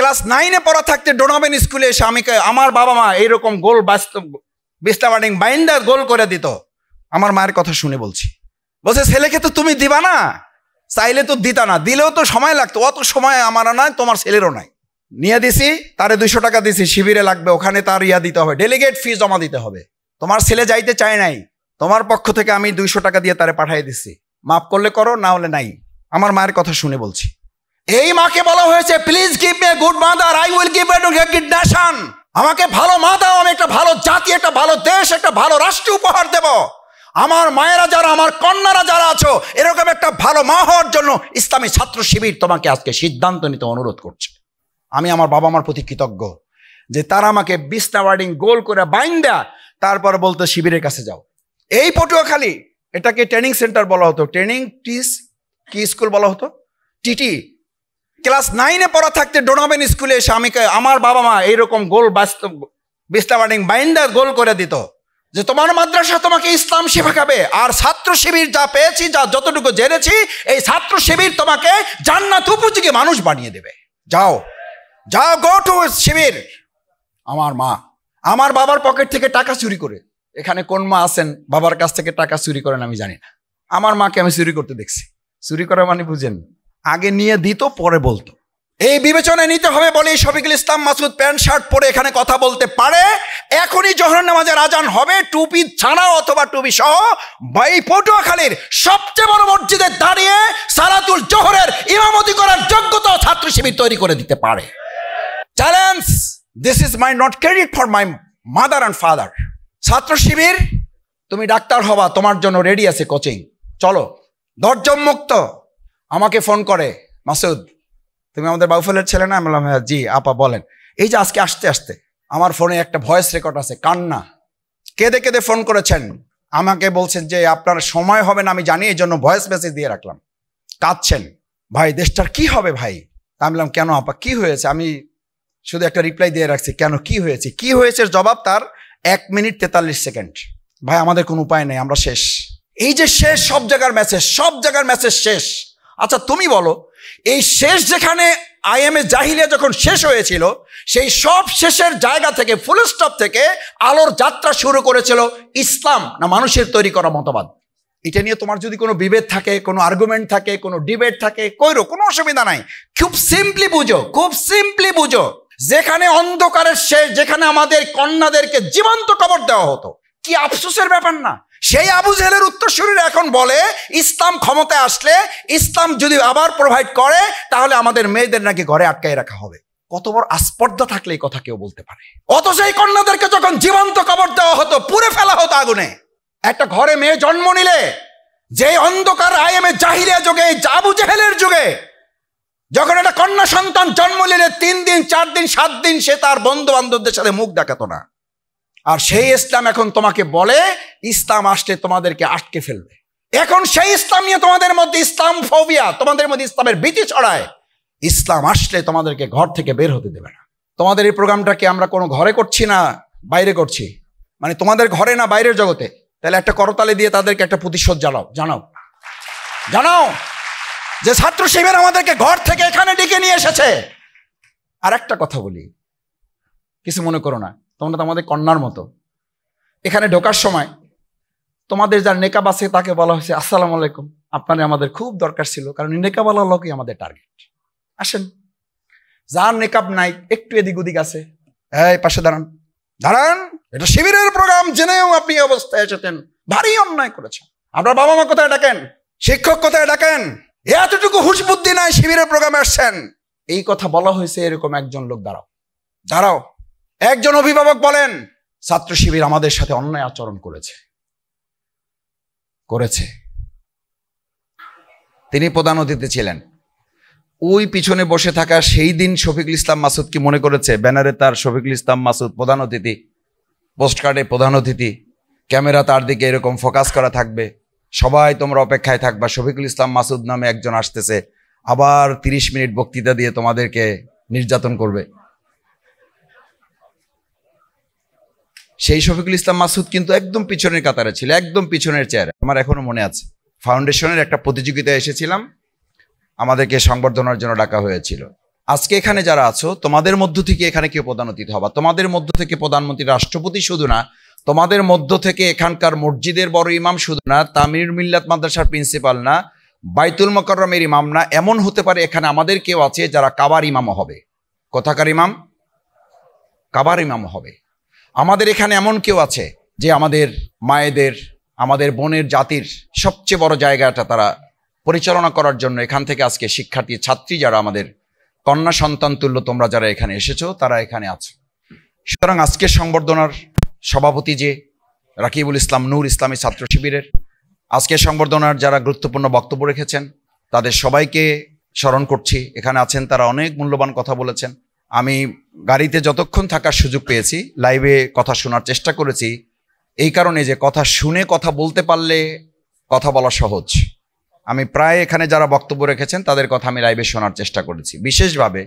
Class 9-এ পড়া থাকতে ডোনাবেন স্কুলে এসে আমার বাবা মা এইরকম গোল বিস্তাবাডিং বাইন্ডার গোল করে দিত। আমার মায়ের কথা শুনে বলছি, বলছে ছেলেকে তো তুমি দিবা না, চাইলে তো দিতা না, দিলেও তো সময় লাগতো, অত সময় আমারও নাই, তোমার ছেলেরও নাই। নিয়ে দিছি, তারে 200 টাকা দিছি, শিবিরে লাগবে, ওখানে তার দিতে হবে, ডেলিগেট ফি জমা দিতে হবে। তোমার ছেলে যাইতে চায় নাই, তোমার পক্ষ থেকে আমি 200 টাকা দিয়ে তারে পাঠিয়ে দিচ্ছি, মাফ করলে করো, না হলে নাই। আমার মায়ের কথা শুনে বলছি। এই মাকে বলা হয়েছে, please give me a good mother, I will give you a good nation. আমাকে ভালো মা দাও, আমি একটা ভালো জাতি, একটা ভালো দেশ, একটা ভালো রাষ্ট্র উপহার দেব। আমার মায়েরা যারা, আমার কন্যারা যারা আছো, এরকম একটা ভালো মা হওয়ার জন্য ইসলামী ছাত্র শিবির তোমাকে আজকে সিদ্ধান্ত নিতে অনুরোধ করছে। আমি আমার বাবা মার প্রতি কৃতজ্ঞ যে তারা আমাকে বিস্তাবাডিং গোল করে বাইন্দা তারপর বলতো শিবিরের কাছে যাও। এই পটুয়াখালী, এটাকে ট্রেনিং সেন্টার বলা হতো, ট্রেনিং টিস কি স্কুল বলা হতো, টিটি। ক্লাস 9-এ পড়া থাকতে ডোনাবেন স্কুলে এসে আমার বাবা মা এইরকম গোল বিস্তাবাডিং বাইন্ডার গোল করে দিত যে তোমার মাদ্রাসা তোমাকে ইসলাম শেখাবে, আর ছাত্র শিবির যা পেয়েছি, যা যতটুকু জেনেছি, এই ছাত্র শিবির তোমাকে জান্নাত উপযোগী মানুষ বানিয়ে দেবে। যাও যাও, গো টু শিবির। আমার মা আমার বাবার পকেট থেকে টাকা চুরি করে, এখানে কোন মা আছেন বাবার কাছ থেকে টাকা চুরি করেন আমি জানি না, আমার মাকে আমি চুরি করতে দেখছি। চুরি করা মানে বুঝেন, আগে নিয়ে দিত, পরে বলতো। এই বিবেচনায় নিতে হবে বলে শফিকুল ইসলাম মাসুদ প্যান্ট শার্ট পরে এখানে কথা বলতে পারে। এখনই জোহর নামাজের আজান হবে, টুপি ছাড়া অথবা টুপি সহ এই পটুয়াখালীর সবচেয়ে বড় মসজিদে দাঁড়িয়ে সালাতুল জোহরের ইমামতি করার যোগ্যতা ছাত্র শিবির তৈরি করে দিতে পারে। Challenge, this is my not credit for my mother and father. ছাত্র শিবির, তুমি ডাক্তার হবা, তোমার জন্য রেডি আছে কোচিং, চলো। দরজম মুক্ত। আমাকে ফোন করে, মাসুদ তুমি আমাদের বাউফলের ছেলে না? আমি বললাম হ্যাঁ। জি আপা বলেন। এই যে আজকে আসতে আসতে আমার ফোনে একটা ভয়েস রেকর্ড আছে, কান্না, কেঁদে কেঁদে ফোন করেছেন, আমাকে বলছেন যে আপনার সময় হবে না আমি জানি, এই জন্য ভয়েস মেসেজ দিয়ে রাখলাম। কাঁদছেন, ভাই দেশটার কি হবে ভাই? আমি বললাম কেন আপা কি হয়েছে? আমি শুধু একটা রিপ্লাই দিয়ে রাখছি, কেন কি হয়েছে? কি হয়েছে জবাব তার 1 মিনিট 43 সেকেন্ড। ভাই আমাদের কোনো উপায় নেই, আমরা শেষ। এই যে শেষ, সব জায়গার মেসেজ, সব জায়গার মেসেজ শেষ। আচ্ছা তুমি বলো, এই শেষ যেখানে আইএমএ জাহিলিয়া যখন শেষ হয়েছিল, সেই সব শেষের জায়গা থেকে, ফুল স্টপ থেকে আলোর যাত্রা শুরু করেছিল ইসলাম না মানুষের তৈরি করা মতবাদ? এটা নিয়ে তোমার যদি কোনো বিভেদ থাকে, কোনো আর্গুমেন্ট থাকে, কোনো ডিবেট থাকে, কইরো, কোনো অসুবিধা নাই। খুব সিম্পলি বুঝো, খুব সিম্পলি বুঝো। যেখানে অন্ধকারের শেষ, যেখানে আমাদের কন্যাদেরকে জীবন্ত কবর দেওয়া হতো, কি আফসোসের ব্যাপার না? সেই আবু জেহেলের উত্তরসূরিরা এখন বলে ইসলাম ক্ষমতায় আসলে, ইসলাম যদি আবার প্রোভাইড করে, তাহলে আমাদের মেয়েদের নাকি ঘরে আটকায় রাখা হবে। কত বড় আস্পর্ধা থাকলে এই কথা কেউ বলতে পারে? অথচ এই কন্যাদেরকে যখন জীবন্ত কবর দেওয়া হতো, পুড়ে ফেলা হতো আগুনে। একটা ঘরে মেয়ে জন্ম নিলে, যে অন্ধকার আইএমএ জাহিলিয়া যুগে, আবু জেহেলের যুগে, যখন একটা কন্যা সন্তান জন্ম নিলে 3 দিন 4 দিন 7 দিন সে তার বন্ধু বান্ধবদের সাথে মুখ দেখাতো না। আর সেই ইসলাম এখন তোমাকে বলে ইসলাম আসলে তোমাদেরকে আটকে ফেলবে। এখন সেই ইসলাম নিয়ে তোমাদের মধ্যে ইসলাম ফোবিয়া, তোমাদের মধ্যে ইসলামের ভীতি ছড়ায়। ইসলাম আসলে তোমাদেরকে ঘর থেকে বের হতে দেবে না। তোমাদের এই প্রোগ্রামটাকে আমরা কোনো ঘরে করছি না বাইরে করছি, মানে তোমাদের ঘরে না বাইরের জগতে? তাহলে একটা করতালি দিয়ে তাদেরকে একটা প্রতিশোধ জানাও যে ছাত্র শিবির আমাদেরকে ঘর থেকে এখানে ডেকে নিয়ে এসেছে। আর একটা কথা বলি, কিছু মনে করো না, তোমরা তো আমাদের কন্যার মতো। এখানে ঢোকার সময় তোমাদের যার নেকাব আছে তাকে বলা হয়েছে আসসালামু আলাইকুম, আপনাদের আমাদের খুব দরকার ছিল, কারণ নেকাবওয়ালা লোকই আমাদের টার্গেট। আসেন। যার নেকাব নাই, একটু এদিক ওদিক আছে, এই পাশে দাঁড়ান, এটা শিবিরের প্রোগ্রাম, জেনেও আপনি অবস্থায় এসেছেন, ভারী অন্যায় করেছেন। আপনার বাবা মা কোথায় ডাকেন, শিক্ষক কোথায় ডাকেন, এতটুকু হুঁশ বুদ্ধি নাই, শিবিরের প্রোগ্রামে আসছেন। এই কথা বলা হয়েছে, এরকম একজন লোক দাঁড়াও। একজন অভিভাবক বলেন ছাত্র শিবির আমাদের সাথে অন্যায় আচরণ করেছে। তিনি প্রধান অতিথি ছিলেন। ওই পিছনে বসে থাকা সেই দিন শফিকুল ইসলাম মাসুদ কি মনে করেছে ব্যানারে তার শফিকুল ইসলাম মাসুদ প্রধান অতিথি, পোস্টকার্ডে প্রধান অতিথি, ক্যামেরা তার দিকে এরকম ফোকাস করা থাকবে, সবাই তোমরা অপেক্ষায় থাকবা, শফিকুল ইসলাম মাসুদ নামে একজন আসতেছে, আবার 30 মিনিট বক্তৃতা দিয়ে তোমাদেরকে নির্যাতন করবে? সেই শফিকুল ইসলাম মাসুদ কিন্তু একদম পিছনের কাতারে ছিল, একদম পিছনের চেয়ারে। আমার এখনো মনে আছে, ফাউন্ডেশনের একটা প্রতিযোগিতায় এসেছিলাম, আমাদেরকে সংবর্ধনার জন্য ডাকা হয়েছিল। আজকে এখানে যারা আছো, তোমাদের মধ্য থেকে এখানে কেউ প্রধান অতিথি হবা, তোমাদের মধ্য থেকে প্রধানমন্ত্রী, রাষ্ট্রপতি শুধু না, তোমাদের মধ্য থেকে এখানকার মসজিদের বড় ইমাম শুধু না, তামিরুল মিল্লাত মাদ্রাসার প্রিন্সিপাল না, বাইতুল মোকাররমের ইমাম না, এমন হতে পারে এখানে আমাদের কেউ আছে যারা কাবার ইমামও হবে। কোথাকার ইমাম? কাবার ইমামও হবে। আমাদের এখানে এমন কেউ আছে যে আমাদের মায়েদের, আমাদের বোনের জাতির সবচেয়ে বড় জায়গাটা তারা পরিচালনা করার জন্য এখান থেকে আজকে শিক্ষার্থী, ছাত্রী যারা আমাদের কন্যা সন্তান তুল্য তোমরা যারা এখানে এসেছো, তারা এখানে আছো। সুতরাং আজকের সংবর্ধনার সভাপতি যে রাকিবুল ইসলাম নূর ইসলামী ছাত্র শিবিরের, আজকের সংবর্ধনার যারা গুরুত্বপূর্ণ বক্তব্য রেখেছেন তাদের সবাইকে স্মরণ করছি। এখানে আছেন, তারা অনেক মূল্যবান কথা বলেছেন। আমি গাড়িতে যতক্ষণ থাকার সুযোগ পেয়েছি, লাইভে কথা শোনার চেষ্টা করেছি এই কারণে যে কথা শুনে কথা বলতে পারলে কথা বলা সহজ। আমি প্রায় এখানে যারা বক্তব্য রেখেছেন তাদের কথা আমি লাইভে শোনার চেষ্টা করেছি। বিশেষভাবে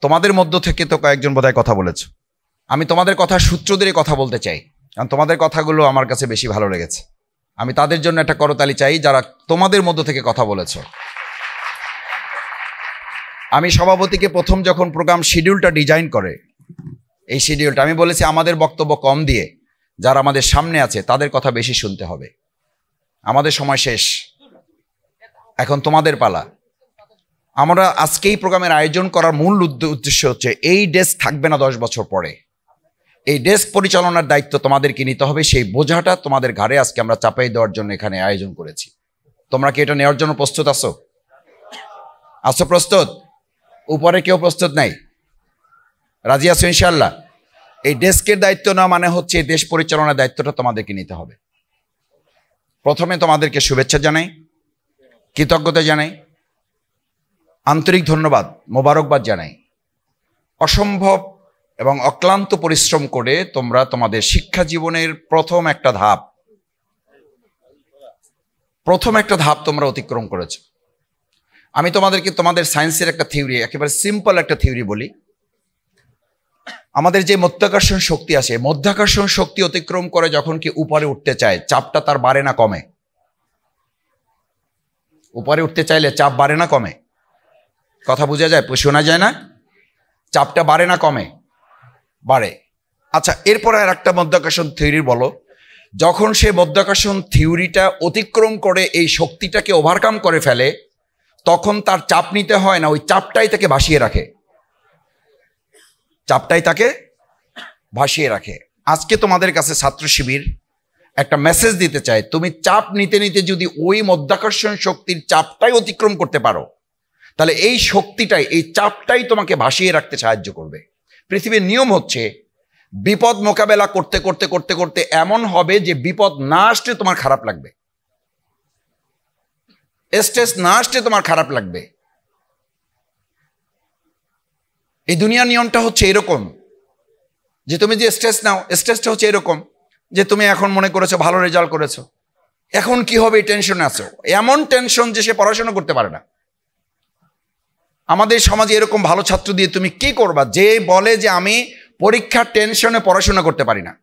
তোমাদের মধ্য থেকে তো কয়েকজন বোধহয় কথা বলেছ, আমি তোমাদের কথা সূত্র ধরে কথা বলতে চাই, কারণ তোমাদের কথাগুলো আমার কাছে বেশি ভালো লেগেছে। আমি তাদের জন্য একটা করতালি চাই যারা তোমাদের মধ্য থেকে কথা বলেছ। আমি সভাপতিকে প্রথম যখন প্রোগ্রাম শিডিউলটা ডিজাইন করে, এই শিডিউলটা আমি বলেছি আমাদের বক্তব্য কম দিয়ে যারা আমাদের সামনে আছে তাদের কথা বেশি শুনতে হবে। আমাদের সময় শেষ, এখন তোমাদের পালা। আমরা আজকেই প্রোগ্রামের আয়োজন করার মূল উদ্দেশ্য হচ্ছে এই ডেস্ক থাকবে না 10 বছর পরে, এই ডেস্ক পরিচালনার দায়িত্ব তোমাদেরকে নিতে হবে। সেই বোঝাটা তোমাদের ঘাড়ে আজকে আমরা চাপাই দেওয়ার জন্য এখানে আয়োজন করেছি। তোমরা কি এটা নেওয়ার জন্য প্রস্তুত আছো? আছো প্রস্তুত? উপরে কেউ প্রস্তুত নাই? রাজি আছো ইনশাআল্লাহ? এই ডেস্কের দায়িত্ব না মানে হচ্ছে দেশ পরিচালনার দায়িত্বটা তোমাদেরকে নিতে হবে। প্রথমে তোমাদেরকে শুভেচ্ছা জানাই, কৃতজ্ঞতা জানাই, আন্তরিক ধন্যবাদ, মোবারকবাদ জানাই। অসম্ভব এবং অক্লান্ত পরিশ্রম করে তোমরা তোমাদের শিক্ষা জীবনের প্রথম একটা ধাপ তোমরা অতিক্রম করেছ। আমি তোমাদেরকে তোমাদের সায়েন্সের একটা থিওরি, একেবারে সিম্পল একটা থিওরি বলি। আমাদের যে মধ্যাকর্ষণ শক্তি আছে, মধ্যাকর্ষণ শক্তি অতিক্রম করে যখন কি উপরে উঠতে চায়, চাপটা তার বাড়ে না কমে? উপরে উঠতে চাইলে চাপ বাড়ে না কমে? কথা বোঝা যায়, শোনা যায় না? চাপটা বাড়ে না কমে? বাড়ে। আচ্ছা, এরপরে আর একটা মধ্যাকর্ষণ থিওরি বলো। যখন সে মধ্যাকর্ষণ থিওরিটা অতিক্রম করে এই শক্তিটাকে ওভারকাম করে ফেলে, তখন তার চাপ নিতে হয় না, ওই চাপটাই তাকে ভাসিয়ে রাখে। চাপটাই তাকে ভাসিয়ে রাখে। আজকে তোমাদের কাছে ছাত্র শিবির একটা মেসেজ দিতে চায়, তুমি চাপ নিতে নিতে যদি ওই মধ্যাকর্ষণ শক্তির চাপটাই অতিক্রম করতে পারো, তাহলে এই শক্তিটাই, এই চাপটাই তোমাকে ভাসিয়ে রাখতে সাহায্য করবে। পৃথিবীর নিয়ম হচ্ছে বিপদ মোকাবেলা করতে করতে করতে করতে এমন হবে যে বিপদ না আসলে তোমার খারাপ লাগবে, স্ট্রেস না আসলে তোমার খারাপ লাগবে। এই দুনিয়ার নিয়মটা হচ্ছে এরকম যে তুমি যে স্ট্রেস নাও, স্ট্রেসটা হচ্ছে এরকম যে তুমি এখন মনে করেছো ভালো রেজাল্ট করেছো, এখন কি হবে এই টেনশনে আছো, এমন টেনশন যে সে পড়াশোনা করতে পারে না। আমাদের সমাজে এরকম ভালো ছাত্র দিয়ে তুমি কি করবা যে বলে যে আমি পরীক্ষার টেনশনে পড়াশোনা করতে পারি না?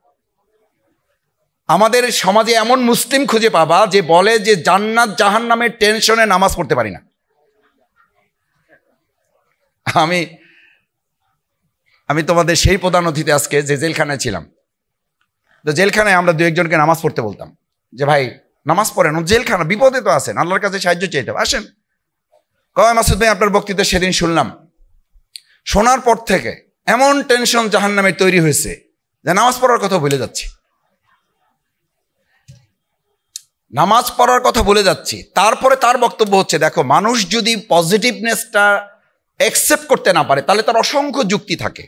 আমাদের সমাজে এমন মুসলিম খুঁজে পাবা যে বলে যে জান্নাত জাহান্নামের টেনশনে নামাজ পড়তে পারি না। আমি তোমাদের সেই প্রধান অতিথি আজকে যে জেলখানায় ছিলাম, তো জেলখানায় আমরা 2-1জনকে নামাজ পড়তে বলতাম যে ভাই নামাজ পড়েন, জেলখানা বিপদে তো আছেন, আল্লাহর কাছে সাহায্য চাইতে আসেন। কয় মাসুদ ভাই আপনার বক্তৃতা সেদিন শুনলাম, শোনার পর থেকে এমন টেনশন জাহান্নামের তৈরি হয়েছে যে নামাজ পড়ার কথা ভুলে যাচ্ছি, নামাজ পড়ার কথা ভুলে যাচ্ছি। তারপরে তার বক্তব্য হচ্ছে দেখো, মানুষ যদি পজিটিভনেসটা অ্যাকসেপ্ট করতে না পারে তাহলে তার অসংখ্য যুক্তি থাকে।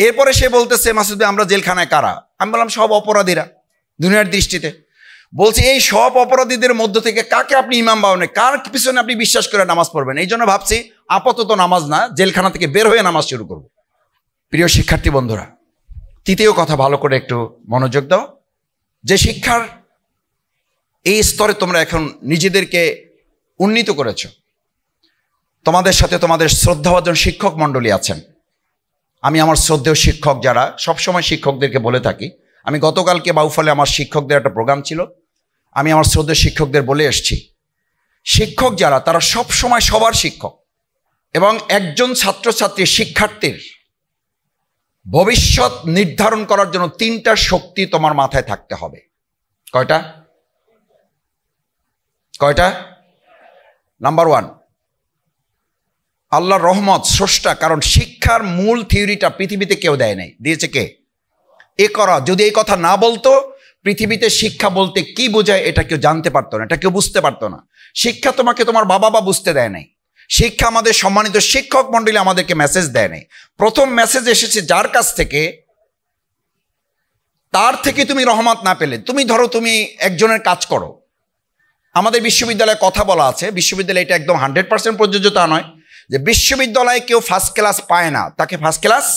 এরপরে সে বলতেছে মাসুদ ভাই আমরা জেলখানায় কারা? আমি বললাম সব অপরাধীরা দুনিয়ার দৃষ্টিতে। বলছি এই সব অপরাধীদের মধ্য থেকে কাকে আপনি ইমাম বানাবেন, কার পিছনে আপনি বিশ্বাস করে নামাজ পড়বেন? এই জন্য ভাবছি আপাতত নামাজ না, জেলখানা থেকে বের হয়ে নামাজ শুরু করব। প্রিয় শিক্ষার্থী বন্ধুরা, তৃতীয় কথা ভালো করে একটু মনোযোগ দাও। যে শিক্ষার এই স্তরে তোমরা এখন নিজেদেরকে উন্নীত করেছ, তোমাদের সাথে তোমাদের শ্রদ্ধাভাজন শিক্ষক মণ্ডলী আছেন। আমি আমার শ্রদ্ধেয় শিক্ষক যারা, সবসময় শিক্ষকদেরকে বলে থাকি, আমি গতকালকে বাউফলে আমার শিক্ষকদের একটা প্রোগ্রাম ছিল, আমি আমার শ্রদ্ধেয় শিক্ষকদের বলে এসছি, শিক্ষক যারা তারা সব সময় সবার শিক্ষক, এবং একজন ছাত্রছাত্রী শিক্ষার্থীর ভবিষ্যৎ নির্ধারণ করার জন্য 3টা শক্তি তোমার মাথায় থাকতে হবে। কয়টা? নাম্বার 1, আল্লাহর রহমত, স্রষ্টা। কারণ শিক্ষার মূল থিওরিটা পৃথিবীতে কেউ দেয় নাই, দিয়েছে কে? করা। যদি এই কথা না বলতো, পৃথিবীতে শিক্ষা বলতে কি বোঝায় এটা কেউ জানতে পারতো না, এটা কেউ বুঝতে পারতো না। শিক্ষা তোমাকে তোমার বাবা বুঝতে দেয় নাই। শিক্ষা আমাদের সম্মানিত শিক্ষক মণ্ডলী আমাদেরকে মেসেজ দেয় নাই। প্রথম মেসেজ এসেছে যার কাছ থেকে, তার থেকে তুমি রহমত না পেলে, তুমি ধরো তুমি একজনের কাজ করো। আমাদের বিশ্ববিদ্যালয়ে কথা বলা আছে, বিশ্ববিদ্যালয়ে এটা একদম 100% প্রযোজ্য তা নয়, যে বিশ্ববিদ্যালয়ে কেউ ফার্স্ট ক্লাস পায় না, তাকে first class,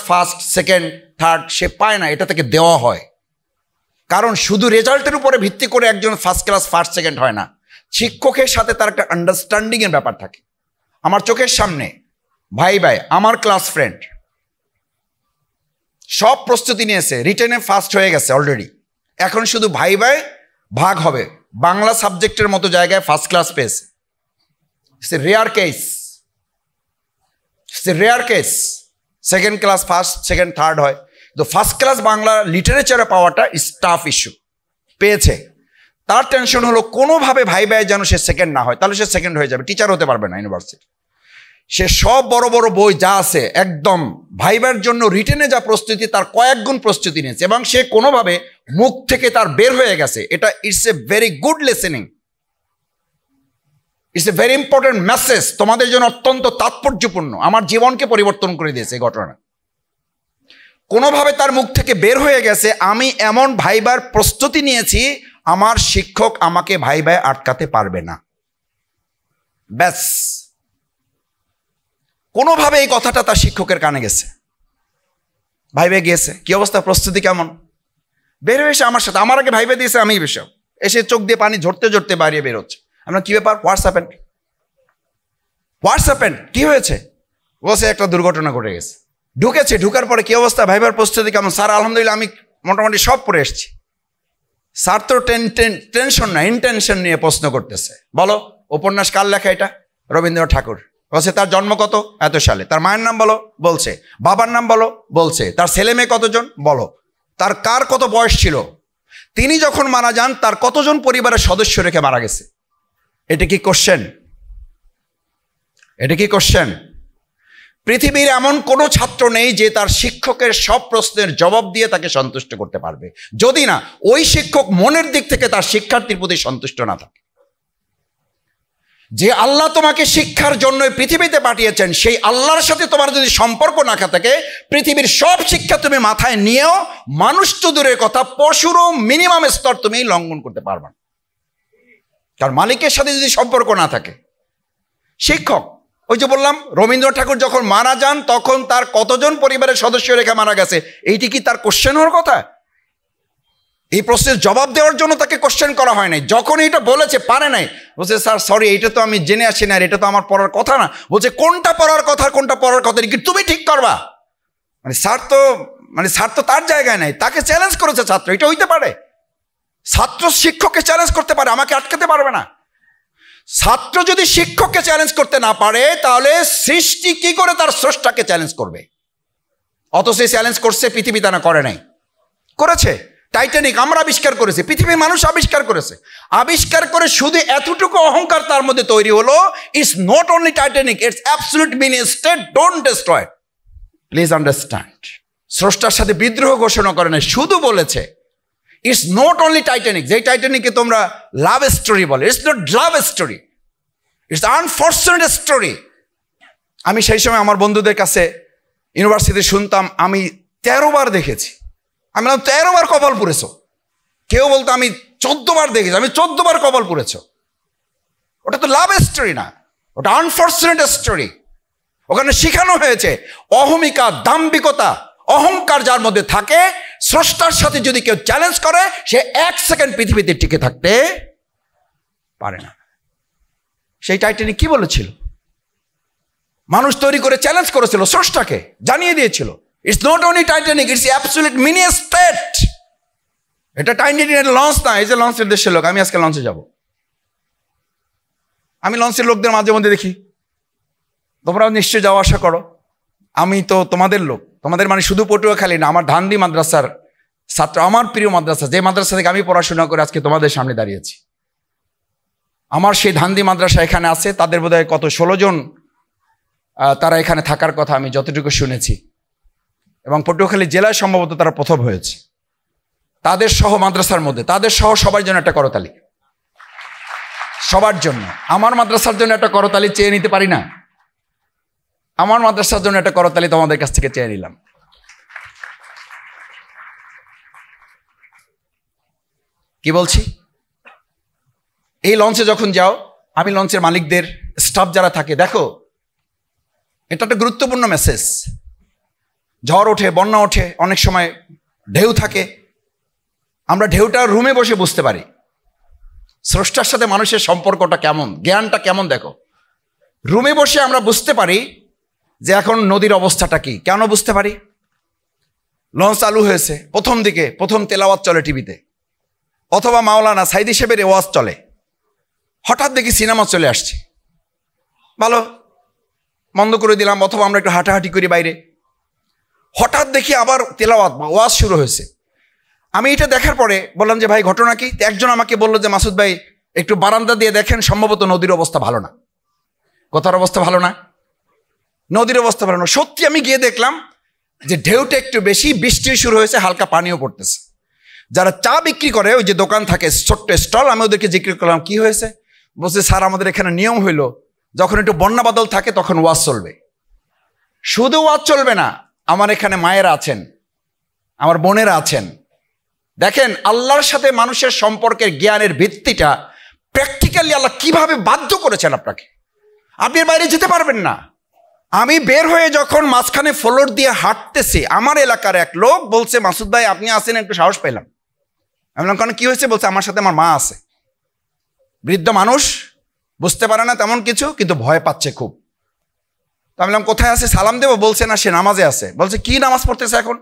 first, second, third সে পায় না, এটা তাকে দেওয়া হয়। কারণ শুধু রেজাল্টের উপরে ভিত্তি করে একজন ফার্স্ট ক্লাস, ফার্স্ট, সেকেন্ড হয় না। শিক্ষকের সাথে তার একটা আন্ডারস্ট্যান্ডিংয়ের ব্যাপার থাকে। আমার চোখের সামনে ভাই আমার ক্লাস ফ্রেন্ড সব প্রস্তুতি নিয়েছে, রিটেনে ফার্স্ট হয়ে গেছে অলরেডি, এখন শুধু ভাই ভাগ হবে, বাংলা সাবজেক্টের মতো জায়গায় ফার্স্ট ক্লাস পেয়েছে। Rare case, second class first, second, third হয়। তো ফার্স্ট ক্লাস বাংলা লিটারেচারে পাওয়াটা ইজ টাফ ইস্যু। পেয়েছে, তার টেনশন হলো কোনোভাবে ভাই যেন সে সেকেন্ড না হয়, তাহলে সে সেকেন্ড হয়ে যাবে, টিচার হতে পারবে না ইউনিভার্সিটি। সে সব বড় বড় বই যা আছে একদম ভাইবার জন্য রিটেনে যা প্রস্তুতি, তার কয়েক গুণ প্রস্তুতি নিয়েছে, এবং সে কোনোভাবে মুখ থেকে তার বের হয়ে গেছে। এটা it's a very good listening, it's a very important message, তোমাদের জন্য অত্যন্ত তাৎপর্যপূর্ণ। আমার জীবনকে পরিবর্তন করে দিয়েছে এই ঘটনা। কোনোভাবে তার মুখ থেকে বের হয়ে গেছে, আমি এমন ভাইবার প্রস্তুতি নিয়েছি, আমার শিক্ষক আমাকে ভাইবায় আটকাতে পারবে না। ব্যাস, কোনোভাবে এই কথাটা তার শিক্ষকের কানে গেছে, ভাইবে গিয়েছে। কি অবস্থা, প্রস্তুতি কেমন? বের হয়ে এসে আমার সাথে, আমার আগে ভাইবে দিয়েছে, আমি বেশি এসে চোখ দিয়ে পানি ঝরতে বাইরে বের হচ্ছে। আমরা কি ব্যাপার, হোয়াটসঅ্যাপ কি হয়েছে? বসে একটা দুর্ঘটনা ঘটে গেছে। ঢুকার পরে কি অবস্থা, ভাইবার প্রস্তুতি কেমন? স্যার আলহামদুলিল্লাহ আমি মোটামুটি সব পড়ে এসেছি। স্যার তো টেনশন না, ইন্টেনশন নিয়ে প্রশ্ন করতেছে। বলো, উপন্যাস কার লেখা? এটা রবীন্দ্রনাথ ঠাকুর। বলছে তার জন্ম কত? এত সালে। তার মায়ের নাম বলো? বলছে। বাবার নাম বলো? বলছে। তার ছেলে মেয়ে কতজন? বলো। তার কার কত বয়স ছিল? তিনি যখন মারা যান তার কতজন পরিবারের সদস্য রেখে মারা গেছে? এটা কি কোশ্চেন? পৃথিবীর এমন কোনো ছাত্র নেই যে তার শিক্ষকের সব প্রশ্নের জবাব দিয়ে তাকে সন্তুষ্ট করতে পারবে, যদি না ওই শিক্ষক মনের দিক থেকে তার শিক্ষার্থীর প্রতি সন্তুষ্ট না থাকে। যে আল্লাহ তোমাকে শিক্ষার জন্য পৃথিবীতে পাঠিয়েছেন, সেই আল্লাহর সাথে তোমার যদি সম্পর্ক না থাকে, পৃথিবীর সব শিক্ষা তুমি মাথায় নিয়েও মানুষ তো দূরের কথা, পশুরও মিনিমাম স্তর তুমি লঙ্ঘন করতে পারবে না। কারণ মালিকের সাথে যদি সম্পর্ক না থাকে, শিক্ষক, ওই যে বললাম রবীন্দ্রনাথ ঠাকুর যখন মারা যান তখন তার কতজন পরিবারের সদস্য রেখে মারা গেছে, এইটি কি তার কোশ্চেন হওয়ার কথা? এই প্রশ্নের জবাব দেওয়ার জন্য তাকে কোশ্চেন করা হয় নাই। যখন এটা বলেছে পারে নাই, বলছে স্যার সরি, এটা তো আমি জেনে আসি না, এটা তো আমার পড়ার কথা না। বলছে কোনটা পড়ার কথা কি তুমি ঠিক করবা? স্যার তো তার জায়গায় নাই, তাকে চ্যালেঞ্জ করেছে ছাত্র। এটা হইতে পারে? ছাত্র শিক্ষককে চ্যালেঞ্জ করতে পারে, আমাকে আটকাতে পারবে না। ছাত্র যদি শিক্ষককে চ্যালেঞ্জ করতে না পারে, তাহলে সৃষ্টি কি করে তার স্রষ্টাকে চ্যালেঞ্জ করবে? অথচ চ্যালেঞ্জ করছে পৃথিবী, তা না করে নাই? করেছে। টাইটানিক আমরা আবিষ্কার করেছি, পৃথিবীর মানুষ আবিষ্কার করেছে। আবিষ্কার করে শুধু এতটুকু অহংকার তার মধ্যে তৈরি হলো, it's not only Titanic, it's absolute mean state, don't destroy. Please understand, স্রষ্টার সাথে বিদ্রোহ ঘোষণা করে নাই, শুধু বলেছে ইটস নট অনলি টাইটানিক। যে টাইটানিককে তোমরা লাভ স্টোরি বলে, it's not love story, it's unfortunate story. আমি সেই সময় আমার বন্ধুদের কাছে ইউনিভার্সিটিতে শুনতাম, আমি 13 বার দেখেছি। আমি বললাম 13 বার কপাল পুড়েছ। কেউ বলতো আমি 14 বার দেখেছি। আমি 14 বার কপাল পুড়েছ। ওটা তো লাভ স্টোরি না, ওটা আনফর্চুনেট স্টোরি। ওখানে শেখানো হয়েছে অহমিকা, দাম্ভিকতা, অহংকার যার মধ্যে থাকে, স্রষ্টার সাথে যদি কেউ চ্যালেঞ্জ করে, সে 1 সেকেন্ড পৃথিবীতে টিকে থাকতে পারে না। সেই টাইটানিক কি বলেছিল? মানুষ তৈরি করে চ্যালেঞ্জ করেছিল, স্রষ্টাকে জানিয়ে দিয়েছিল it's not only Titanic, it's absolute mini state. এটা টাইটানিক লঞ্চ না, এই যে লঞ্চের দেশের লোক, আমি আজকে লঞ্চে যাব। আমি লঞ্চের লোকদের মাঝে মধ্যে দেখি, তোমরাও নিশ্চয়ই যাওয়া আসা করো। আমি তো তোমাদের লোক, তোমাদের মানে শুধু পটুয়াখালী না, আমার ধানদি মাদ্রাসার ছাত্র, আমার প্রিয় মাদ্রাসা, যে মাদ্রাসা থেকে আমি পড়াশোনা করে আজকে তোমাদের সামনে দাঁড়িয়েছি। আমার সেই ধানদি মাদ্রাসা এখানে আছে, তাদের বোধহয় কত 16 জন তারা এখানে থাকার কথা আমি যতটুকু শুনেছি, এবং পটুয়াখালী জেলায় সম্ভবত তারা প্রথম হয়েছে। তাদের সহ মাদ্রাসার মধ্যে, তাদের সহ সবার জন্য একটা করতালি, সবার জন্য। আমার মাদ্রাসার জন্য একটা করতালি চেয়ে নিতে পারি না? আমার মাদ্রাসার জন্য একটা করতালি তোমাদের কাছ থেকে চেয়ে নিলাম। কি বলছি? এই লঞ্চে যখন যাও, আমি লঞ্চের মালিকদের, স্টাফ যারা থাকে, দেখো এটা একটা গুরুত্বপূর্ণ মেসেজ। ঝড় ওঠে, বন্যা ওঠে, অনেক সময় ঢেউ থাকে, আমরা ঢেউটা রুমে বসে বুঝতে পারি স্রষ্টার সাথে মানুষের সম্পর্কটা কেমন, জ্ঞানটা কেমন। দেখো, রুমে বসে আমরা বুঝতে পারি যে এখন নদীর অবস্থাটা কি। কেন বুঝতে পারি? লঞ্চ চালু হয়েছে, প্রথম দিকে প্রথম তেলাওয়াত চলে টিভিতে, অথবা মাওলানা সাইদি সাহেবের ওয়াজ চলে, হঠাৎ দেখি সিনেমা চলে আসছে, ভালো, বন্ধ করে দিলাম, অথবা আমরা একটু হাঁটাহাঁটি করি বাইরে, হঠাৎ দেখি আবার তেলাওয়াত বা ওয়াজ শুরু হয়েছে। আমি এটা দেখার পরে বললাম যে ভাই ঘটনা কি? একজন আমাকে বললো যে মাসুদ ভাই একটু বারান্দা দিয়ে দেখেন, সম্ভবত নদীর অবস্থা ভালো না। কথার অবস্থা ভালো না, নদীর অবস্থা ভালো না। সত্যি আমি গিয়ে দেখলাম যে ঢেউটা একটু বেশি, বৃষ্টি শুরু হয়েছে, হালকা পানিও পড়তেছে। যারা চা বিক্রি করে, ওই যে দোকান থাকে ছোট্ট স্টল, আমি ওদেরকে জিজ্ঞেস করলাম কি হয়েছে? বলছে স্যার আমাদের এখানে নিয়ম হইলো যখন একটু বন্যা বাদল থাকে তখন ওয়াজ চলবে। শুধু ওয়াজ চলবে না, আমার এখানে মায়েরা আছেন, আমার বোনেরা আছেন। দেখেন আল্লাহর সাথে মানুষের সম্পর্কের জ্ঞানের ভিত্তিটা প্র্যাকটিক্যালি আল্লাহ কিভাবে বাধ্য করেছেন আপনাকে। আপনি এর বাইরে যেতে পারবেন না। আমি বের হয়ে যখন মাঝখানে ফ্লোর দিয়ে হাঁটতেছি, আমার এলাকার এক লোক বলছে মাসুদ ভাই আপনি আসেন, একটু সাহস পেলাম। আমি বললাম কেন, কি হয়েছে? বলছে আমার সাথে আমার মা আছে, বৃদ্ধ মানুষ, বুঝতে পারে না তেমন কিছু, কিন্তু ভয় পাচ্ছে খুব। আমি বললাম কোথায় আছে, সালাম দেবো? বলছে না, সে নামাজে আছে। বলছে কি নামাজ পড়তেছে এখন?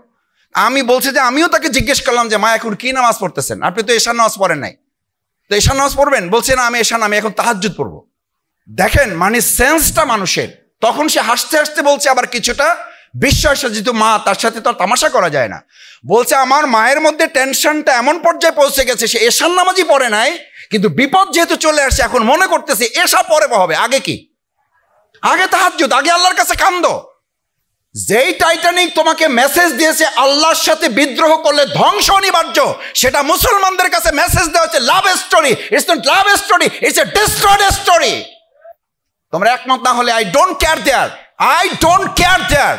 আমি বলছে যে আমিও তাকে জিজ্ঞেস করলাম যে মা এখন কি নামাজ পড়তেছেন? আপনি তো এশার নামাজ পড়েন নাই, তো এশার নামাজ পড়বেন? বলছে না আমি এশার না, আমি এখন তাহাজ্জুদ পড়বো। দেখেন মানে সেন্সটা মানুষের। তখন সে হাসতে হাসতে বলছে আবার কিছুটা বিশ্বাস, যেহেতু মা, তার সাথে তো আর তামাশা করা যায় না। বলছে আমার মায়ের মধ্যে টেনশনটা এমন পর্যায়ে পৌঁছে গেছে, সে এশার নামাজই পড়ে নাই, কিন্তু বিপদ যেহেতু চলে আসছে এখন মনে করতেছে এশা পরে হবে, আগে কি? আগে তাহাজ্জুদ, আগে আল্লাহর কাছে কান্দো। যেই টাইটানিক তোমাকে মেসেজ দিয়েছে আল্লাহর সাথে বিদ্রোহ করলে ধ্বংস অনিবার্য, সেটা মুসলমানদের কাছে মেসেজ দেওয়া হচ্ছে love story. It's not love story, it's a destroyed story. তোমরা একমত না হলে I don't care there, I don't care দেয়ার।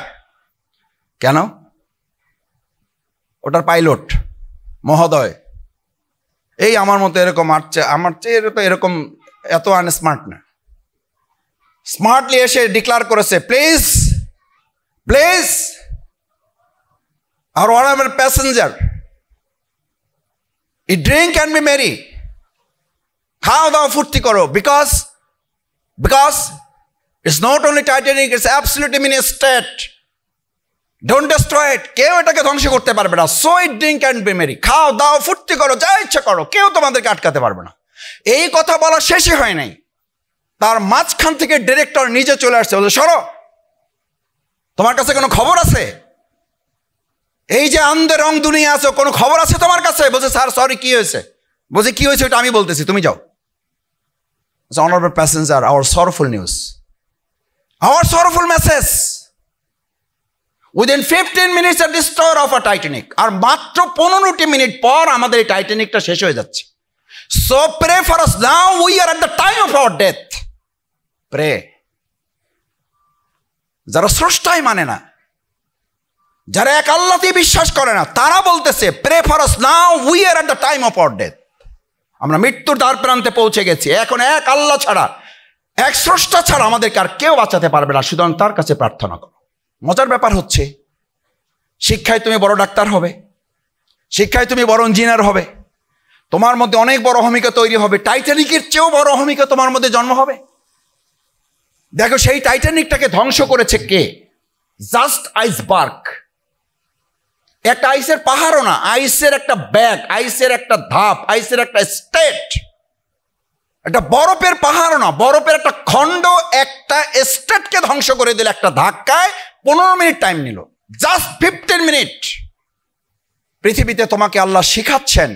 কেন? ওটার পাইলট মহোদয় এই আমার মতো এরকম, আমার চেয়ে এরকম এত আনস্মার্ট না, স্মার্টলি এসে ডিক্লার করেছে প্লিজ প্লিজ আর whatever passenger eat drink and be merry, খাও দাও ফুর্তি করো, because it's not only Titanic, it's absolutely in a state, don't destroy it, কেউ এটাকে ধ্বংস করতে পারবে না, so eat drink and be merry, খাও দাও ফুর্তি করো, যা ইচ্ছা করো, কেউ তোমাদেরকে আটকাতে পারবে না। এই কথা বলা শেষই হয় নাই, তার মাঝখান থেকে ডিরেক্টর নিজে চলে আসছে, বলছে সরো, তোমার কাছে কোনো খবর আছে? এই যে আন্দে রং দুনিয়া আছে, কোনো খবর আছে তোমার কাছে? বলছে স্যার সরি, কি হয়েছে? বলছে কি হয়েছে ওটা আমি বলতেছি, তুমি যাও। Honorable passenger, our sorrowful news, our sorrowful message, within 15 minutes a destroyer of a Titanic, আর মাত্র 15টি মিনিট পর আমাদের এই টাইটানিকটা শেষ হয়ে যাচ্ছে। So pray for us now, we are at the time of our death. Pray. যারা স্রষ্টাই মানে না, যারা এক আল্লাহতেই বিশ্বাস করে না, তারা বলতেছে pray for us now, we are at the time of our death, আমরা মৃত্যুর দ্বার প্রান্তে পৌঁছে গেছি, এখন এক আল্লাহ ছাড়া, এক স্রষ্টা ছাড়া আমাদেরকে আর কেউ বাঁচাতে পারবে না, সুতরাং তার কাছে প্রার্থনা করো। মজার ব্যাপার হচ্ছে শিক্ষায় তুমি বড় ডাক্তার হবে, শিক্ষায় তুমি বড় ইঞ্জিনিয়ার হবে, তোমার মধ্যে অনেক বড় অহমিকা তৈরি হবে, টাইটানিকের চেয়েও বড় অহমিকা তোমার মধ্যে জন্ম হবে। দেখো সেই টাইটানিকটাকে ধ্বংস করেছে কে? জাস্ট আইসবার্গ, একটা আইসের পাহাড়ও না, আইসের একটা ব্যাগ, আইসের একটা ধাপ, আইসের একটা স্টেট। একটা বরফের পাহাড় না, বরফের একটা খণ্ড একটা স্টেটকে ধ্বংস করে দিল একটা ধাক্কায়। 15 মিনিট টাইম নিল, জাস্ট 15 মিনিট। পৃথিবীতে তোমাকে আল্লাহ শিখাচ্ছেন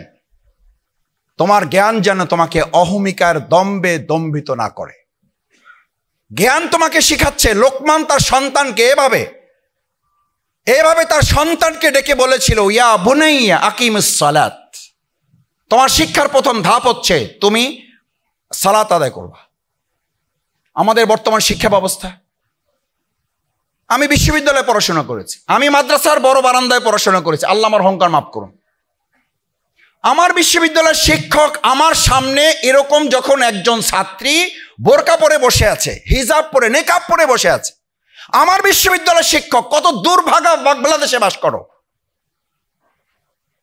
তোমার জ্ঞান যেন তোমাকে অহমিকার দম্বে দম্ভিত না করে। জ্ঞান তোমাকে শিখাচ্ছে। লোকমান তার সন্তানকে এভাবে তার সন্তানকে ডেকে বলেছিল, ইয়া বুনাইয়া আকিমুস সালাত, তোমার শিক্ষার প্রথম ধাপ হচ্ছে তুমি সালাত আদায় করবা। আমাদের বর্তমান শিক্ষা ব্যবস্থা, আমি বিশ্ববিদ্যালয়ে পড়াশোনা করেছি, আমি মাদ্রাসার বড় বারান্দায় পড়াশোনা করেছি, আল্লাহ আমার অহংকার মাফ করুন। আমার বিশ্ববিদ্যালয়ের শিক্ষক আমার সামনে এরকম যখন একজন ছাত্রী বোরকা পরে বসে আছে, হিজাব পরে, নেকাব পরে বসে আছে, আমার বিশ্ববিদ্যালয়ের শিক্ষক, কত দুর্ভাগা বাংলাদেশে বাস করো,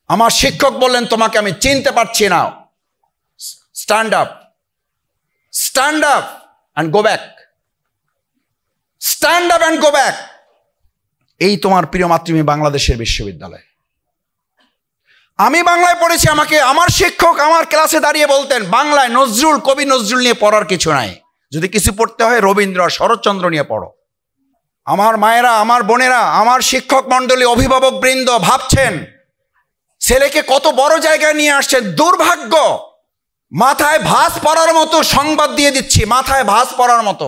আমার শিক্ষক বললেন তোমাকে আমি চিনতে পারছি না, stand up, stand up and go back, stand up and go back. এই তোমার প্রিয় মাতৃভূমি বাংলাদেশের বিশ্ববিদ্যালয়। আমি বাংলায় পড়েছি, আমাকে আমার শিক্ষক আমার ক্লাসে দাঁড়িয়ে বলতেন, বাংলায় নজরুল, কবি নজরুল নিয়ে পড়ার কিছু নাই, যদি কিছু পড়তে হয় রবীন্দ্র শরৎচন্দ্র নিয়ে পড়ো। আমার মায়েরা, আমার বোনেরা, আমার শিক্ষক মণ্ডলী, অভিভাবক বৃন্দ ভাবছেন ছেলেকে কত বড় জায়গায় নিয়ে আসছে। দুর্ভাগ্য, মাথায় ভাঁজ পড়ার মতো সংবাদ দিয়ে দিচ্ছি, মাথায় ভাঁজ পড়ার মতো।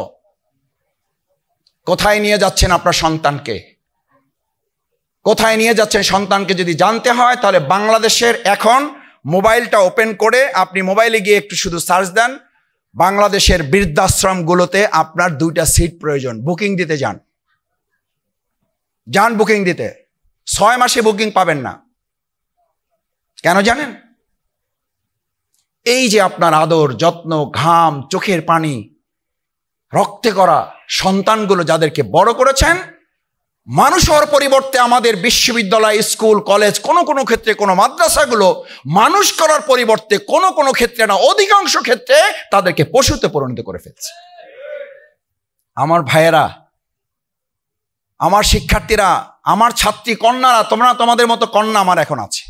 কোথায় নিয়ে যাচ্ছেন আপনার সন্তানকে? কোথায় নিয়ে যাচ্ছেন সন্তানকে যদি জানতে হয় তাহলে বাংলাদেশের এখন মোবাইলটা ওপেন করে আপনি মোবাইলে গিয়ে একটু শুধু সার্চ দেন, বাংলাদেশের বৃদ্ধাশ্রমগুলোতে আপনার 2টা সিট প্রয়োজন, বুকিং দিতে যান, বুকিং দিতে। 6 মাসে বুকিং পাবেন না। কেন জানেন? এই যে আপনার আদর, যত্ন, ঘাম, চোখের পানি, রক্তে করা সন্তানগুলো যাদেরকে বড় করেছেন, মানুষ হওয়ার পরিবর্তে আমাদের বিশ্ববিদ্যালয়, স্কুল, কলেজ, কোনো ক্ষেত্রে, কোনো মাদ্রাসাগুলো মানুষ করার পরিবর্তে কোনো ক্ষেত্রে না, অধিকাংশ ক্ষেত্রে তাদেরকে পশুতে পরিণত করে ফেলছে। আমার ভাইয়েরা, আমার শিক্ষার্থীরা, আমার ছাত্রী কন্যারা, তোমরা তোমাদের মতো কন্যা আমার এখন আছে।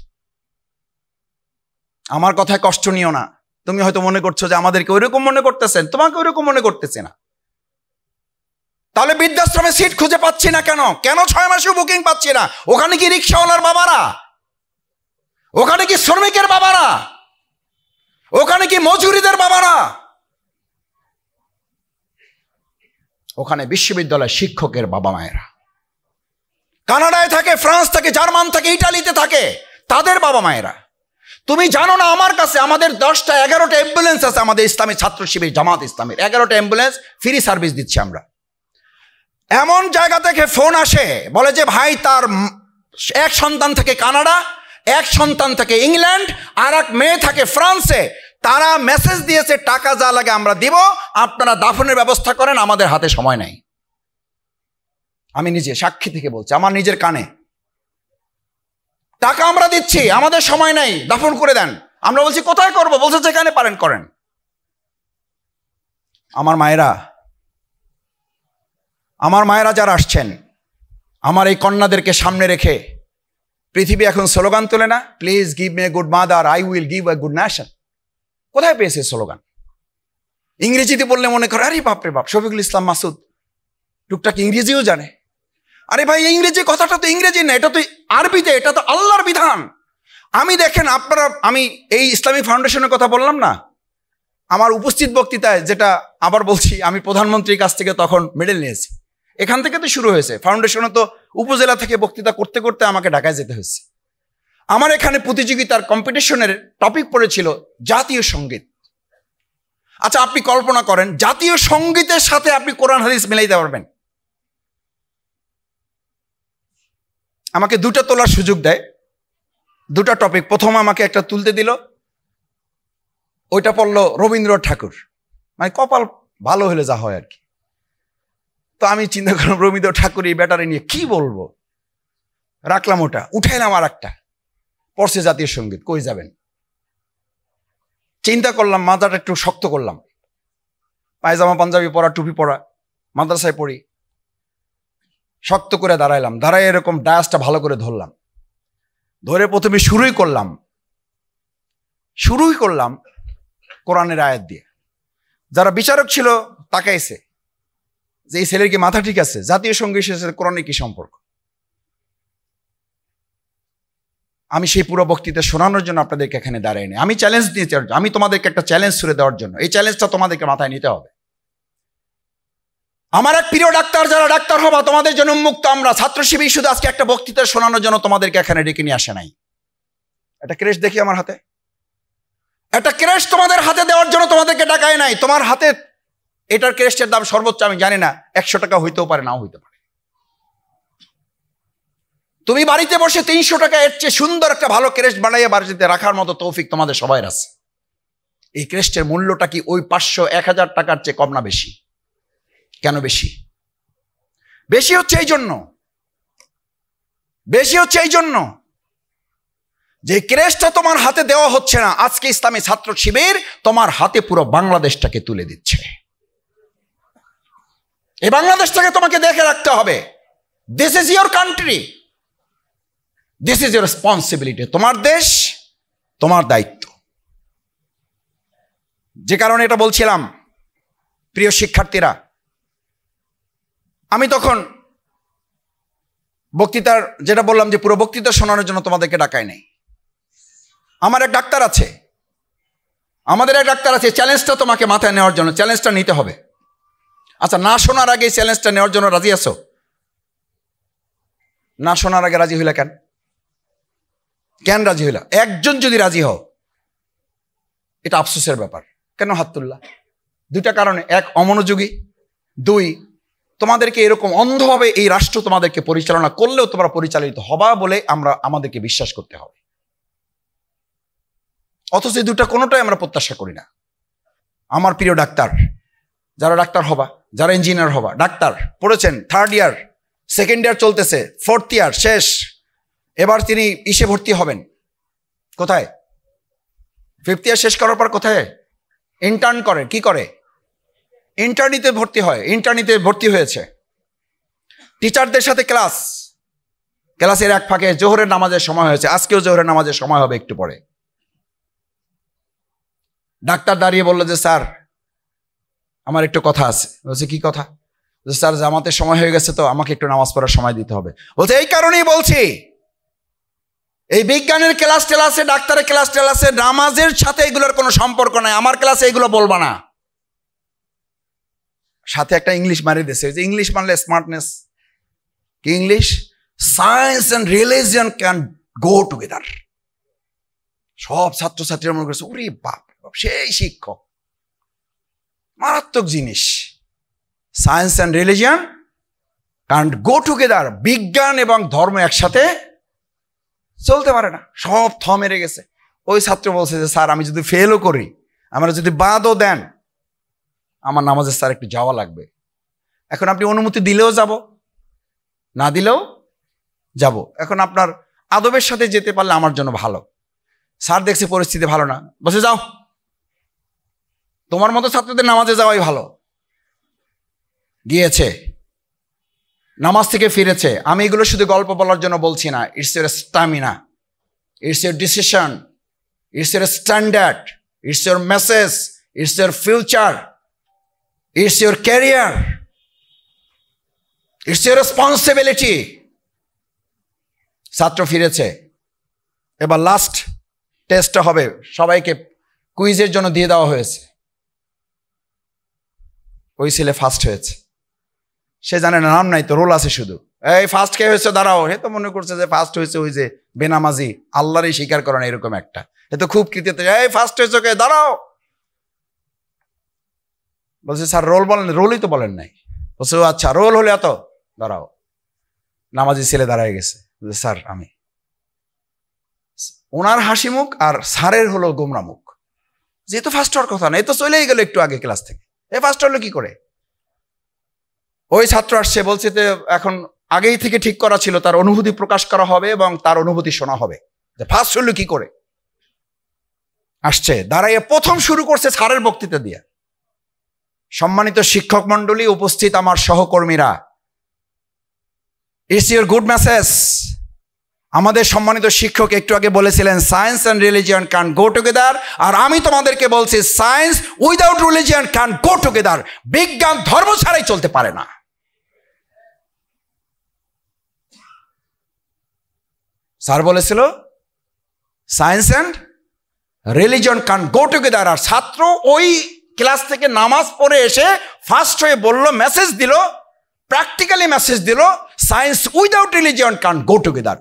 আমার কথায় কষ্ট নিও না। তুমি হয়তো মনে করছো যে আমাদেরকে ওইরকম মনে করতেছেন, তোমাকে ওইরকম মনে করতেছে না। তাহলে বৃদ্ধাশ্রমে সিট খুঁজে পাচ্ছি না কেন? 6 মাসেও বুকিং পাচ্ছি না? ওখানে কি রিক্সাওয়ালার বাবারা? ওখানে কি শ্রমিকের বাবারা? ওখানে কি মজুরিদের বাবারা? ওখানে বিশ্ববিদ্যালয়ের শিক্ষকের বাবা মায়েরা। কানাডায় থাকে, ফ্রান্স থাকে, জার্মান থাকে, ইটালিতে থাকে, তাদের বাবা মায়েরা। তুমি জানো না, আমার কাছে আমাদের 10টা 11টা অ্যাম্বুলেন্স আছে, আমাদের ইসলামী ছাত্র শিবির জামাত ইসলামের 11টা অ্যাম্বুলেন্স ফ্রি সার্ভিস দিচ্ছি আমরা। এমন জায়গা থেকে ফোন আসে, বলে যে ভাই তার এক সন্তান থাকে কানাডা, এক সন্তান থাকে ইংল্যান্ড, আর এক মেয়ে থাকে ফ্রান্সে, তারা মেসেজ দিয়েছে টাকা যা লাগে আমরা দিব, আপনারা দাফনের ব্যবস্থা করেন, আমাদের হাতে সময় নাই। আমি নিজে সাক্ষী থেকে বলছি, আমার নিজের কানে। টাকা আমরা দিচ্ছি, আমাদের সময় নাই, দাফন করে দেন। আমরা বলছি কোথায় করব? বলছে যেখানে পারেন করেন। আমার মায়েরা যারা আসছেন, আমার এই কন্যাদেরকে সামনে রেখে পৃথিবী এখন স্লোগান তোলে না, please give me a good mother, I will give a good nation. কোথায় পেয়েছে স্লোগান? ইংরেজিতে বললে মনে করে আরে বাপরে বাপ, শফিকুল ইসলাম মাসুদ টুকটাক ইংরেজিও জানে। আরে ভাই, ইংরেজি কথাটা তো ইংরেজি না, এটা তো আরবিতে, এটা তো আল্লাহর বিধান। আমি দেখেন আপনারা, আমি এই ইসলামী ফাউন্ডেশনের কথা বললাম না, আমার উপস্থিত বক্তৃতায়, যেটা আবার বলছি, আমি প্রধানমন্ত্রীর কাছ থেকে তখন মেডেল নিয়েছি। এখান থেকে তো শুরু হয়েছে, ফাউন্ডেশনে তো উপজেলা থেকে বক্তৃতা করতে করতে আমাকে ঢাকায় যেতে হয়েছে। আমার এখানে প্রতিযোগিতার কম্পিটিশনের টপিক পড়েছিল জাতীয় সঙ্গীত। আচ্ছা, আপনি কল্পনা করেন জাতীয় সঙ্গীতের সাথে আপনি কোরআন হাদিস মিলাইতে পারবেন? আমাকে 2টা তোলার সুযোগ দেয়, 2টা টপিক। প্রথম আমাকে একটা তুলতে দিল, ওইটা পড়লো রবীন্দ্রনাথ ঠাকুর, মানে কপাল ভালো হলে যা হয় আর কি। তো আমি চিন্তা করলাম রবীন্দ্রনাথ ঠাকুর এই ব্যাটারি নিয়ে কি বলবো, রাখলাম ওটা, উঠাইলাম আর একটা, পড়ছে জাতীয় সঙ্গীত। কই যাবেন? চিন্তা করলাম, মাথাটা একটু শক্ত করলাম, পায়জামা পাঞ্জাবি পরা, টুপি পরা, মাদ্রাসায় পড়ি, শক্ত করে দাঁড়াইলাম, দাঁড়াই এরকম ডায়াসটা ভালো করে ধরলাম, ধরে প্রথমে শুরুই করলাম কোরআনের আয়াত দিয়ে। যারা বিচারক ছিল তাকাইছে যে এই ছেলের কি মাথা ঠিক আছে, জাতীয় সঙ্গীতের সাথে কোরআনের কি সম্পর্ক। আমি সেই পুরো বক্তৃতা শোনানোর জন্য আপনাদেরকে এখানে দাঁড়াইনি, আমি চ্যালেঞ্জ দিয়েছি, আমি তোমাদেরকে একটা চ্যালেঞ্জ ছুড়ে দেওয়ার জন্য। এই চ্যালেঞ্জটা তোমাদেরকে মাথায় নিতে হবে। আমার এক প্রিয় ডাক্তার, যারা ডাক্তার হবা তোমাদের জন্য উন্মুক্ত। আমরা ছাত্র শিবির শুধু আজকে একটা বক্তৃতা শোনানোর জন্য তোমাদেরকে এখানে ডেকে নিয়ে আসে নাই। একটা ক্রেশ দেখি আমার হাতে, একটা ক্রেশ তোমাদের হাতে দেওয়ার জন্য তোমাদেরকে ডাকায় নাই। তোমার হাতে এটার ক্রেশটার দাম সর্বোচ্চ আমি জানি না 100 টাকা হইতেও পারে, নাও হইতে পারে। তুমি বাড়িতে বসে 300 টাকা এর চেয়ে সুন্দর একটা ভালো ক্রেশ বানাইয়া বাড়িতে রাখার মতো তৌফিক তোমাদের সবাই আছে। এই ক্রেশটের মূল্যটা কি ওই 500-1000 টাকার চেয়ে কম না বেশি? কেন বেশি? বেশি হচ্ছে এই জন্য যে ক্রেশটা তোমার হাতে দেওয়া হচ্ছে না। আজকে ইসলামী ছাত্র শিবির তোমার হাতে পুরো বাংলাদেশটাকে তুলে দিচ্ছে। এই বাংলাদেশটাকে তোমাকে দেখে রাখতে হবে। This is your country, this is your responsibility. তোমার দেশ, তোমার দায়িত্ব। যে কারণে এটা বলছিলাম, প্রিয় শিক্ষার্থীরা, আমি তখন বক্তৃতার যেটা বললাম যে পুরো বক্তৃতা শোনানোর জন্য তোমাদেরকে ডাকাই নাই। আমার এক ডাক্তার আছে, আমাদের এক ডাক্তার আছে, চ্যালেঞ্জটা তোমাকে মাথায় নেওয়ার জন্য, চ্যালেঞ্জটা নিতে হবে। আচ্ছা, না শোনার আগে চ্যালেঞ্জটা নেওয়ার জন্য রাজি আছো? না শোনার আগে রাজি হইলা কেন? কেন রাজি হইলা? একজন যদি রাজি হও, এটা আফসোসের ব্যাপার। কেন হাত তুললা? 2টা কারণে। 1, অমনোযোগী। 2, তোমাদেরকে এরকম অন্ধভাবে এই রাষ্ট্র তোমাদেরকে পরিচালনা করলেও তোমরা পরিচালিত হবা বলে আমাদেরকে বিশ্বাস করতে হবে। অথচ এই 2টা কোনোটাই আমরা প্রত্যাশা করি না। আমার প্রিয় ডাক্তার, যারা ডাক্তার হবা, যারা ইঞ্জিনিয়ার হবা, ডাক্তার পড়েছেন 3rd ইয়ার, 2nd ইয়ার চলতেছে, 4th ইয়ার শেষ, এবার তিনি ইসে ভর্তি হবেন। কোথায়? 5th ইয়ার শেষ করার পর কোথায় ইন্টার্ন করে? কি করে? ইন্টার্নিতে ভর্তি হয়। ইন্টার্নিতে ভর্তি হয়েছে। টিচারদের সাথে ক্লাসের এক ফাঁকে জোহরের নামাজের সময় হয়েছে। আজকেও জোহরের নামাজের সময় হবে একটু পরে। ডাক্তার দাঁড়িয়ে বলল যে স্যার, আমার একটু কথা আছে। বলছে কি কথা? স্যার, জামাতের সময় হয়ে গেছে, তো আমাকে একটু নামাজ পড়ার সময় দিতে হবে। বলছে এই কারণেই বলছি, এই বিজ্ঞানের ক্লাস টেলাসে, ডাক্তারের ক্লাস টেলাসে নামাজের সাথে এগুলোর কোনো সম্পর্ক নাই। আমার ক্লাসে এগুলো বলবা না। সাথে একটা ইংলিশ মারিয়ে দিয়েছে, যে ইংলিশ মানলে স্মার্টনেস। কি English? Science and religion can go together. সব ছাত্রছাত্রীরা মনে করছে ওরে বাপ, সেই শিক্ষক, মারাত্মক জিনিস। Science and religion can go together. বিজ্ঞান এবং ধর্ম একসাথে চলতে পারে না। সব মেরে গেছে। ওই ছাত্র বলছে যে স্যার, আমি যদি ফেলও করি, আমরা যদি বাদও দেন, আমার নামাজের স্যার একটু যাওয়া লাগবে। এখন আপনি অনুমতি দিলেও যাব, না দিলেও যাব। এখন আপনার আদবের সাথে যেতে পারলে আমার জন্য ভালো। স্যার দেখছে পরিস্থিতি ভালো না, বসে যাও, তোমার মতো ছাত্রদের নামাজে যাওয়াই ভালো। গিয়েছে, নামাজ থেকে ফিরেছে। আমি এগুলো শুধু গল্প বলার জন্য বলছি না। It's your stamina, it's your decision, it's your standard, it's your message, it's your future, it's your career, it's your responsibility. ছাত্র ফিরেছে, এবার লাস্ট টেস্টটা হবে। সবাইকে কুইজের জন্য দিয়ে দেওয়া হয়েছে। ওই ছেলে ফার্স্ট হয়েছে। সে জানে না, নাম নাই তো, রোল আছে শুধু। এই ফার্স্ট কে হয়েছে, দাঁড়াও। হে তো মনে করছে যে ফার্স্ট হয়েছে ওই যে বেনামাজি, আল্লাহরই স্বীকার করে না, এরকম একটা। এ তো খুব কৃতিত্ব। এই ফার্স্ট হয়েছে কে, দাঁড়াও। বলছে স্যার রোল বলেন। রোলই তো বলেন নাই। বলছে আচ্ছা, রোল হলে এত, দাঁড়াও। নামাজি ছেলে দাঁড়ায় গেছে। স্যার আমি। ওনার হাসি মুখ আর স্যারের হলো গোমরা মুখ। যেহেতু ফার্স্ট হওয়ার কথা না, এ তো চলেই গেল একটু আগে ক্লাস থেকে। এ ফার্স্ট হলো কি করে? ওই ছাত্র আসছে, বলছে যে এখন আগেই থেকে ঠিক করা ছিল, তার অনুভূতি প্রকাশ করা হবে এবং তার অনুভূতি শোনা হবে যে ফার্স্ট হলো কি করে। আসছে, দাঁড়াইয়ে প্রথম শুরু করছে স্যারের বক্তৃতা দিয়ে। সম্মানিত শিক্ষক মন্ডলী, উপস্থিত আমার সহকর্মীরা, ইটস ইউর গুড মেসেজ। আমাদের সম্মানিত শিক্ষক একটু আগে বলেছিলেন science and religion can go together, আর আমি তোমাদেরকে বলছি science without religion can go together. বিজ্ঞান ধর্ম ছাড়াই চলতে পারে না। স্যার বলেছিল science and religion can go together, আর ছাত্র ওই ক্লাস থেকে নামাজ পড়ে এসে ফার্স্ট হয়ে বলল, মেসেজ দিল, প্র্যাকটিক্যালি মেসেজ দিল, science without religion can go together.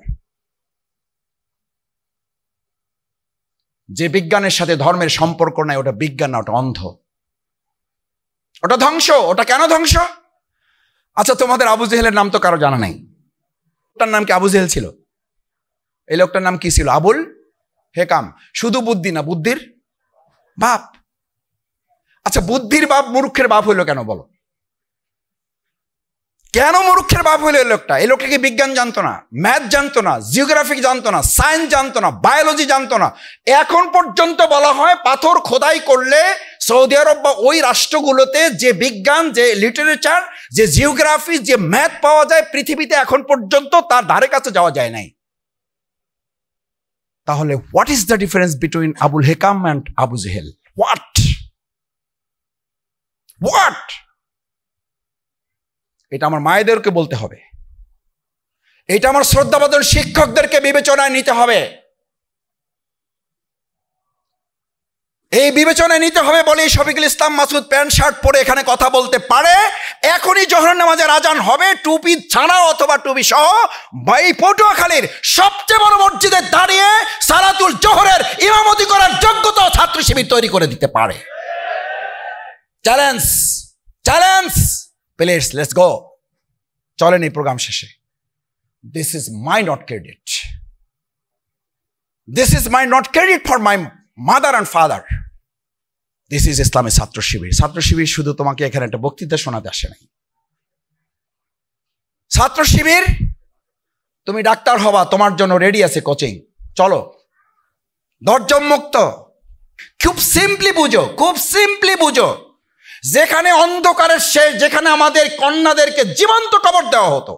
যে বিজ্ঞানের সাথে ধর্মের সম্পর্ক নাই ওটা বিজ্ঞান না, ওটা অন্ধ, ওটা ধ্বংস। ওটা কেন ধ্বংস? আচ্ছা, তোমাদের আবু জেহেলের নাম তো কারো জানা নাই। ওটার নাম কি আবু জেহেল ছিল? এই লোকটার নাম কি ছিল? আবুল হেকাম। শুধু বুদ্ধি না, বুদ্ধির বাপ। আচ্ছা, বুদ্ধির বাপ মূর্খের বাপ হইলো কেন বলো? কেন মূর্খের বাপ হইলো এই লোকটা? এই লোকটা কি বিজ্ঞান জানতো না, ম্যাথ জানতো না, জিওগ্রাফি জানতো না, সায়েন্স জানতো না, বায়োলজি জানতো না? এখন পর্যন্ত বলা হয় পাথর খোদাই করলে সৌদি আরব বা ওই রাষ্ট্রগুলোতে যে বিজ্ঞান, যে লিটারেচার, যে জিওগ্রাফি, যে ম্যাথ পাওয়া যায় পৃথিবীতে এখন পর্যন্ত তার ধারে কাছে যাওয়া যায় নাই। তাহলে what is the difference between Abul Hakam and Abu Jahl? What? এটা আমার মায়েদেরকে বলতে হবে, এটা আমার শ্রদ্ধাভাজন শিক্ষকদেরকে বিবেচনায় নিতে হবে। এই বিবেচনায় নিতে হবে বলে শফিকুল ইসলাম মাসুদ প্যান্ট শার্ট পরে এখানে কথা বলতে পারে। এখনই জোহর নামাজের আজান হবে, টুপি ছাড়া অথবা টুপি সহ এই পটুয়াখালীর সবচেয়ে বড় মসজিদে দাঁড়িয়ে সালাতুল জোহরের ইমামতি করার যোগ্যতা ছাত্র শিবির তৈরি করে দিতে পারে। Challenge, challenge, please let's go. চলেন এই প্রোগ্রাম শেষে। This is my not credit, this is my not credit for my mother and father, this is ইসলামী ছাত্র শিবির। ছাত্র শিবির শুধু তোমাকে এখানে একটা বক্তৃতা শোনাতে আসে নাই। ছাত্র শিবির, তুমি ডাক্তার হবা, তোমার জন্য রেডি আছে কোচিং। চলো, দরজা মুক্ত। খুব সিম্পলি বুঝো, খুব সিম্পলি বুঝো। যেখানে অন্ধকারের শেষ, যেখানে আমাদের কন্যাদেরকে জীবন্ত কবর দেওয়া হতো,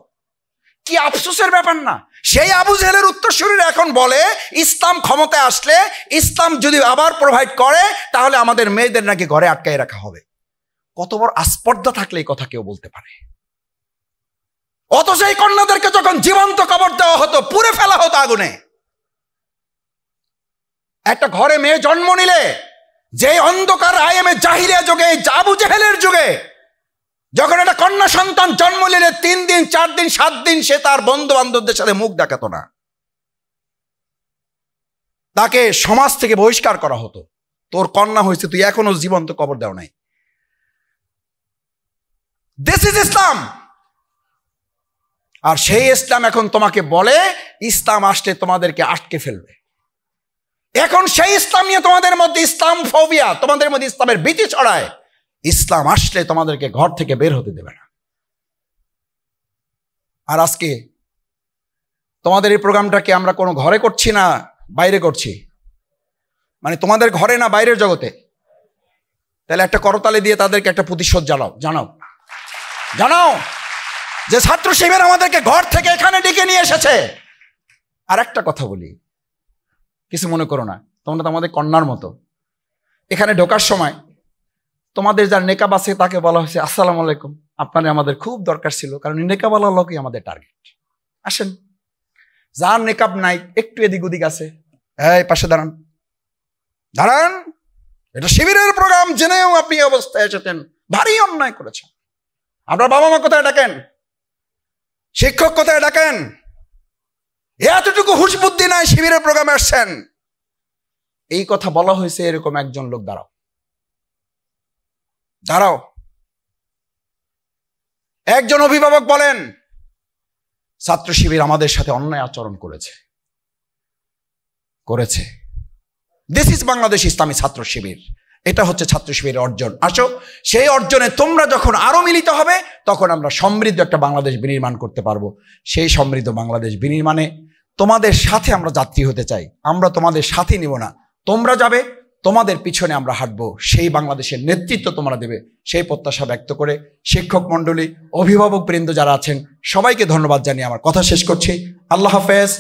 কি আফসোসের ব্যাপার না? সেই আবু জেহেলের উত্তরসূরিরা এখন বলে ইসলাম ক্ষমতায় আসলে, ইসলাম যদি আবার প্রোভাইড করে, তাহলে আমাদের মেয়েদের নাকি ঘরে আটকায় রাখা হবে। কত বড় আস্পর্ধা থাকলে এই কথা কেউ বলতে পারে? অথচ এই কন্যাদেরকে যখন জীবন্ত কবর দেওয়া হতো, পুড়ে ফেলা হতো আগুনে। একটা ঘরে মেয়ে জন্ম নিলে, যে অন্ধকার আইএমএ জাহিলিয়া যুগে, আবু জেহেলের যুগে, যখন একটা কন্যা সন্তান জন্ম নিলে 3 দিন 4 দিন 7 দিন সে তার বন্ধু বান্ধবদের সাথে মুখ দেখাতো না, তাকে সমাজ থেকে বহিষ্কার করা হতো। তোর কন্যা হয়েছে, তুই এখনো জীবন্ত কবর দেও নাই। দিস ইজ ইসলাম। আর সেই ইসলাম এখন তোমাকে বলে ইসলাম আসলে তোমাদেরকে আটকে ফেলবে। এখন সেই ইসলাম নিয়ে তোমাদের মধ্যে ইসলাম ফোবিয়া, তোমাদের মধ্যে ইসলামের ভীতি ছড়ায়। ইসলাম আসলে তোমাদেরকে ঘর থেকে বের হতে দেবে না। আর আজকে তোমাদের এই প্রোগ্রামটাকে আমরা কোনো ঘরে করছি না বাইরে করছি, মানে তোমাদের ঘরে না বাইরের জগতে? তাহলে একটা করতালি দিয়ে তাদেরকে একটা প্রতিশোধ জানাও জানাও যে ছাত্র শিবির আমাদেরকে ঘর থেকে এখানে ডেকে নিয়ে এসেছে। আর একটা কথা বলি, কিছু মনে করো না, তোমরা তো আমাদের কন্যার মতো। এখানে ঢোকার সময় তোমাদের যার নেকাব আছে তাকে বলা হয়েছে আসসালামু আলাইকুম, আপনারা আমাদের খুব দরকার ছিল, কারণ নেকাবওয়ালা লোকই আমাদের টার্গেট। আসেন। যার নেকাব নাই, একটু এদিক ওদিক আছে, এই পাশে দাঁড়ান, দাঁড়ান। এটা শিবিরের প্রোগ্রাম, জেনেও আপনি এই অবস্থায় এসেছেন, ভারী অন্যায় করেছেন। আপনার বাবা মা কোথায় ডাকেন, শিক্ষক কোথায় ডাকেন? এতটুকু হুঁশ বুদ্ধি নাই, শিবিরের প্রোগ্রামে আসছেন। এই কথা বলা হয়েছে, এরকম একজন লোক দাঁড়াও, দাঁড়াও। একজন অভিভাবক বলেন ছাত্র শিবির আমাদের সাথে অন্যায় আচরণ করেছে। দিস ইজ বাংলাদেশ ইসলামী ছাত্র শিবির। এটা হচ্ছে ছাত্র শিবিরের অর্জন। আসো, সেই অর্জনে তোমরা যখন আরো মিলিত হবে, তখন আমরা সমৃদ্ধ একটা বাংলাদেশ বিনির্মাণ করতে পারবো। সেই সমৃদ্ধ বাংলাদেশ বিনির্মাণে তোমাদের সাথে আমরা যাত্রী হতে চাই। আমরা তোমাদের সাথে নিব না, তোমরা যাবে, তোমাদের পিছনে আমরা হাঁটবো। সেই বাংলাদেশের নেতৃত্ব তোমরা দেবে, সেই প্রত্যাশা ব্যক্ত করে শিক্ষক মণ্ডলী, অভিভাবক বৃন্দ যারা আছেন, সবাইকে ধন্যবাদ জানিয়ে আমার কথা শেষ করছি। আল্লাহ হাফেজ।